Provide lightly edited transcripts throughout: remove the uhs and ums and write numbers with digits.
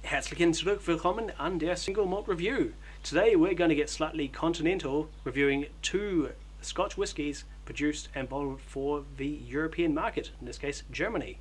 Herzlichen Dank willkommen an der Single Malt Review. Today we're going to get slightly continental, reviewing two Scotch whiskies produced and bottled for the European market, in this case Germany.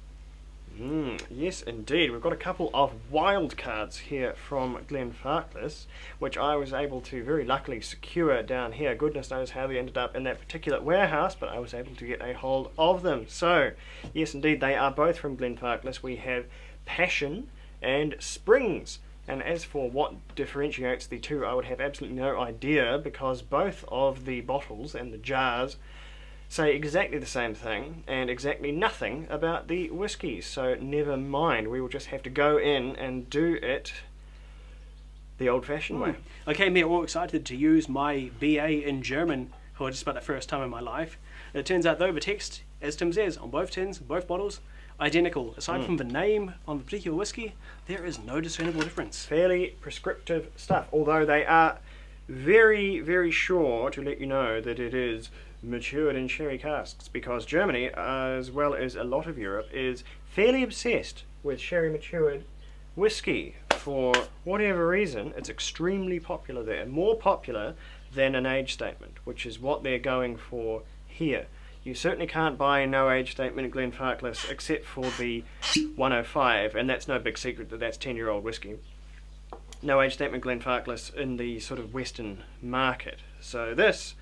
Yes indeed, we've got a couple of wild cards here from Glenfarclas, which I was able to very luckily secure down here. Goodness knows how they ended up in that particular warehouse, but I was able to get a hold of them. So, yes indeed, they are both from Glenfarclas. We have Passion and Springs. And as for what differentiates the two, I would have absolutely no idea, because both of the bottles and the jars say exactly the same thing and exactly nothing about the whiskies. So never mind, we will just have to go in and do it the old-fashioned way. I came here all excited to use my BA in German for just about the first time in my life. It turns out though the text, as Tim says, on both tins, both bottles, identical. Aside from the name on the particular whiskey, there is no discernible difference. Fairly prescriptive stuff, although they are very, very sure to let you know that it is matured in sherry casks, because Germany, as well as a lot of Europe, is fairly obsessed with sherry matured whiskey. For whatever reason, it's extremely popular there, more popular than an age statement, which is what they're going for here. You certainly can't buy no age statement at Glenfarclas except for the 105, and that's no big secret that that's 10-year-old whiskey. No age statement Glenfarclas in the sort of Western market. So this,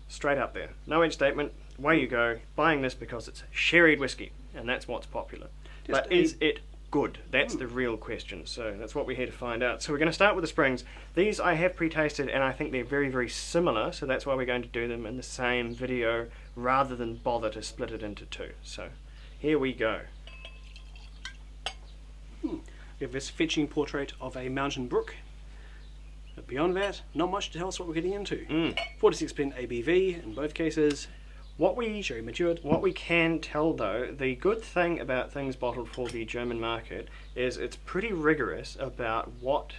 straight up there. No age statement, away you go, buying this because it's sherried whiskey, and that's what's popular. But is it good? That's the real question, so that's what we're here to find out. So we're going to start with the Springs. These I have pre-tasted, and I think they're very, very similar, so that's why we're going to do them in the same video rather than bother to split it into two. So here we go. We have this fetching portrait of a mountain brook. But beyond that, not much to tell us what we're getting into. 46% ABV in both cases. Sherry matured. What we can tell though, the good thing about things bottled for the German market is it's pretty rigorous about what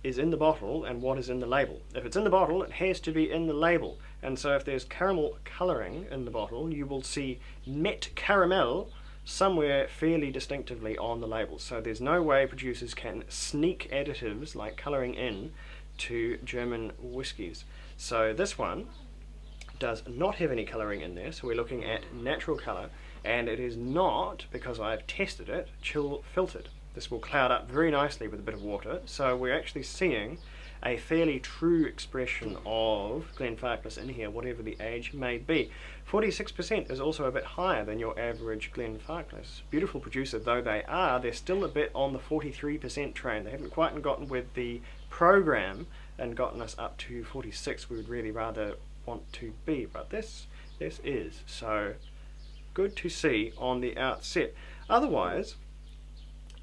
is in the bottle and what is in the label. If it's in the bottle, it has to be in the label. And so if there's caramel colouring in the bottle, you will see met caramel somewhere fairly distinctively on the label. So there's no way producers can sneak additives like colouring in to German whiskies. So this one does not have any colouring in there, so we're looking at natural colour, and it is not, because I've tested it, chill filtered. This will cloud up very nicely with a bit of water, so we're actually seeing a fairly true expression of Glenfarclas in here, whatever the age may be. 46% is also a bit higher than your average Glenfarclas. Beautiful producer though they are, they're still a bit on the 43% train. They haven't quite gotten with the program and gotten us up to 46. We would really rather want to be, but this is so good to see on the outset. Otherwise,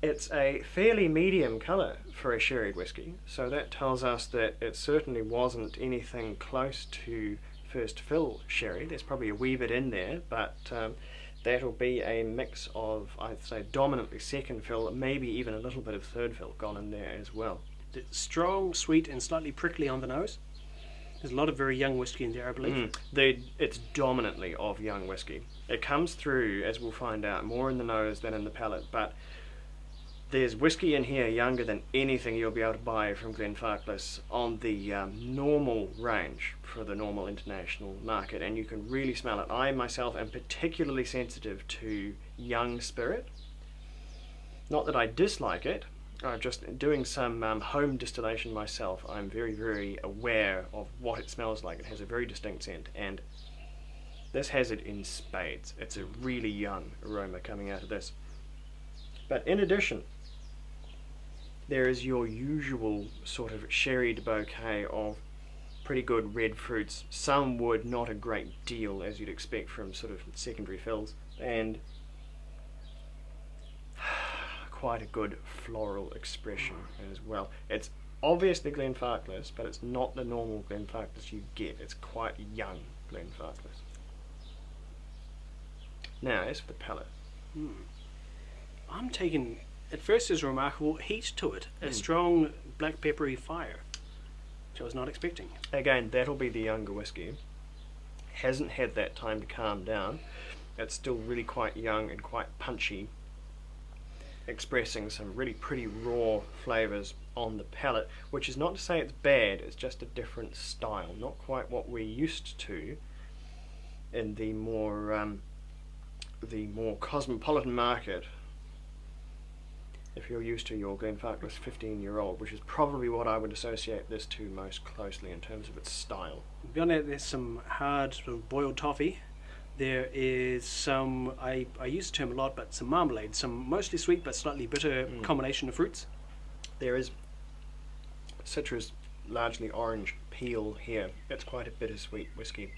it's a fairly medium colour for a sherried whiskey, so that tells us that it certainly wasn't anything close to first fill sherry. There's probably a wee bit in there, but that'll be a mix of, I'd say, dominantly second fill, maybe even a little bit of third fill gone in there as well. It's strong, sweet, and slightly prickly on the nose. There's a lot of very young whiskey in there, I believe. It's dominantly of young whiskey. It comes through, as we'll find out, more in the nose than in the palate, but there's whiskey in here younger than anything you'll be able to buy from Glenfarclas on the normal range for the normal international market, and you can really smell it. I myself am particularly sensitive to young spirit. Not that I dislike it, just doing some home distillation myself, I'm very, very aware of what it smells like. It has a very distinct scent, and this has it in spades. It's a really young aroma coming out of this. But in addition, there is your usual sort of sherried bouquet of pretty good red fruits. Some wood, not a great deal, as you'd expect from sort of secondary fills, and quite a good floral expression as well. It's obviously Glenfarclas, but it's not the normal Glenfarclas you get. It's quite young Glenfarclas. Now, as for the palate, I'm taking, at first there's a remarkable heat to it, a strong black peppery fire, which I was not expecting. Again, that'll be the younger whiskey. Hasn't had that time to calm down. It's still really quite young and quite punchy. expressing some really pretty raw flavours on the palate, which is not to say it's bad, it's just a different style, not quite what we're used to in the more cosmopolitan market. If you're used to your Glenfarclas 15-year-old, which is probably what I would associate this to most closely in terms of its style. Beyond that, there's some hard sort of boiled toffee. There is some, I use the term a lot, but some marmalade, some mostly sweet but slightly bitter combination of fruits. There is citrus, largely orange peel here. It's quite a bittersweet whiskey.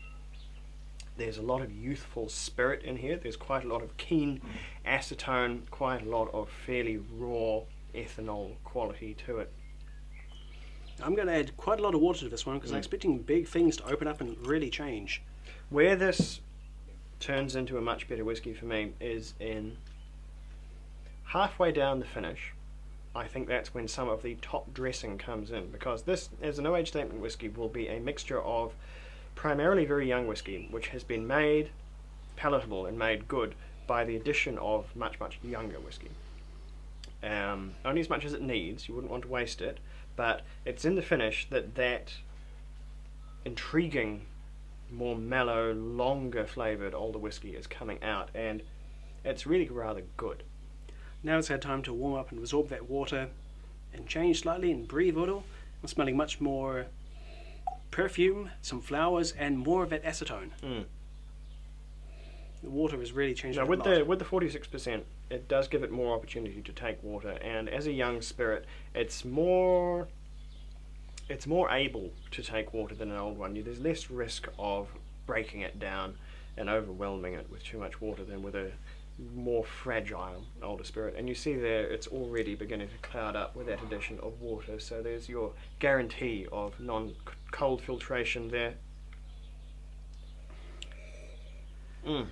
There's a lot of youthful spirit in here. There's quite a lot of keen acetone, quite a lot of fairly raw ethanol quality to it. I'm going to add quite a lot of water to this one because I'm expecting big things to open up and really change. Where this turns into a much better whiskey for me is in halfway down the finish. I think that's when some of the top dressing comes in, because this, as an Age Statement whiskey, will be a mixture of primarily very young whiskey, which has been made palatable and made good by the addition of much, much younger whiskey. Only as much as it needs, you wouldn't want to waste it, but it's in the finish that intriguing, more mellow, longer flavoured older whiskey is coming out, and it's really rather good. Now it's had time to warm up and absorb that water and change slightly and breathe a little. I'm smelling much more perfume, some flowers, and more of that acetone. The water has really changed. Now, with the 46%, it does give it more opportunity to take water, and as a young spirit, it's more able to take water than an old one. There's less risk of breaking it down and overwhelming it with too much water than with a more fragile older spirit. And you see there, it's already beginning to cloud up with that addition of water, so there's your guarantee of non-cold filtration there. I'm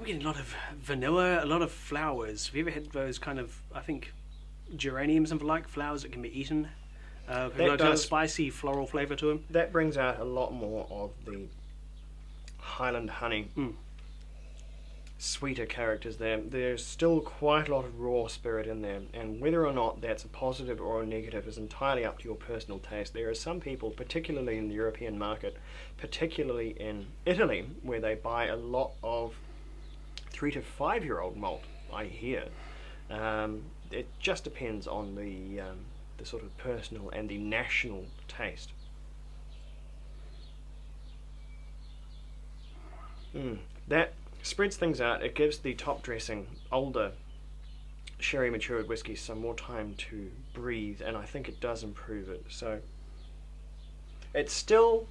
getting a lot of vanilla, a lot of flowers. Have you ever had those kind of, I think, geraniums and the like, flowers that can be eaten? That does a spicy floral flavour to them. That brings out a lot more of the Highland honey. Sweeter characters there. There's still quite a lot of raw spirit in there, and whether or not that's a positive or a negative is entirely up to your personal taste. There are some people, particularly in the European market, particularly in Italy, where they buy a lot of 3 to 5 year old malt, I hear. It just depends on the sort of personal and the national taste. That spreads things out. It gives the top dressing, older sherry matured whiskey some more time to breathe, and I think it does improve it. So it's still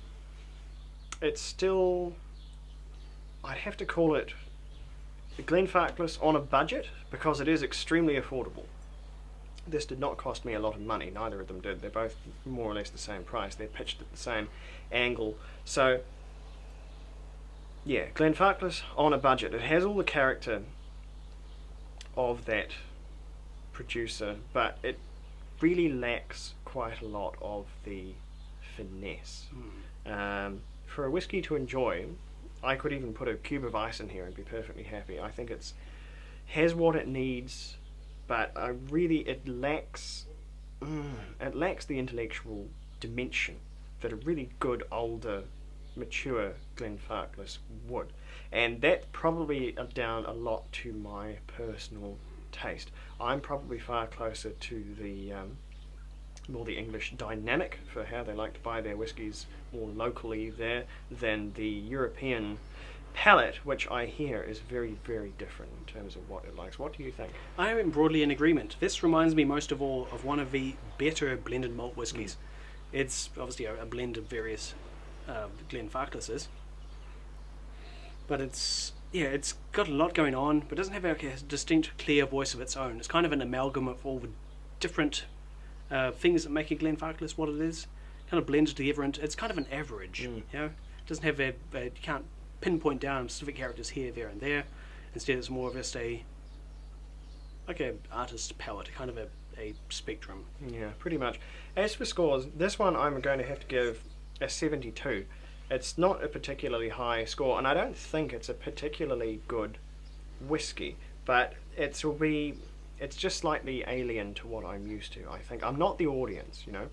I'd have to call it Glenfarclas on a budget, because it is extremely affordable. This did not cost me a lot of money, neither of them did. They're both more or less the same price. They're pitched at the same angle. So yeah, Glenfarclas on a budget. It has all the character of that producer, but it really lacks quite a lot of the finesse. For a whiskey to enjoy, I could even put a cube of ice in here and be perfectly happy. I think it has what it needs, but it lacks the intellectual dimension that a really good older mature Glenfarclas would, and that probably down a lot to my personal taste. I'm probably far closer to the more the English dynamic for how they like to buy their whiskies more locally there than the European palate, which I hear is very, very different in terms of what it likes. What do you think? I am broadly in agreement. This reminds me most of all of one of the better blended malt whiskies. It's obviously a blend of various Glenfarclases, but it's got a lot going on, but doesn't have a distinct, clear voice of its own. It's kind of an amalgam of all the different things that make a Glenfarclas what it is, kind of blended together, and it's kind of an average. You know, it doesn't have you can't pinpoint down specific characters here, there, and there. Instead, it's more of just like a artist's palette, kind of a spectrum. Yeah, pretty much. As for scores, this one I'm going to have to give a 72. It's not a particularly high score, and I don't think it's a particularly good whiskey, but it will be it's just slightly alien to what I'm used to, I think. I'm not the audience, you know.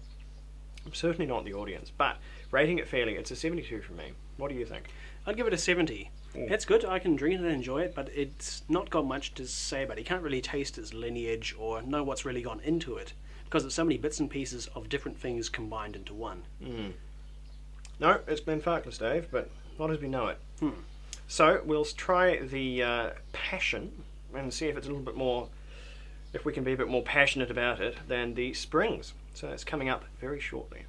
I'm certainly not the audience, but rating it fairly, it's a 72 from me. What do you think? I'd give it a 70. Ooh. It's good, I can drink it and enjoy it, but it's not got much to say about it. You can't really taste its lineage or know what's really gone into it, because it's so many bits and pieces of different things combined into one. No, it's Glenfarclas, Dave, but not as we know it. So we'll try the passion and see if it's a little bit more, if we can be a bit more passionate about it than the springs. So it's coming up very shortly.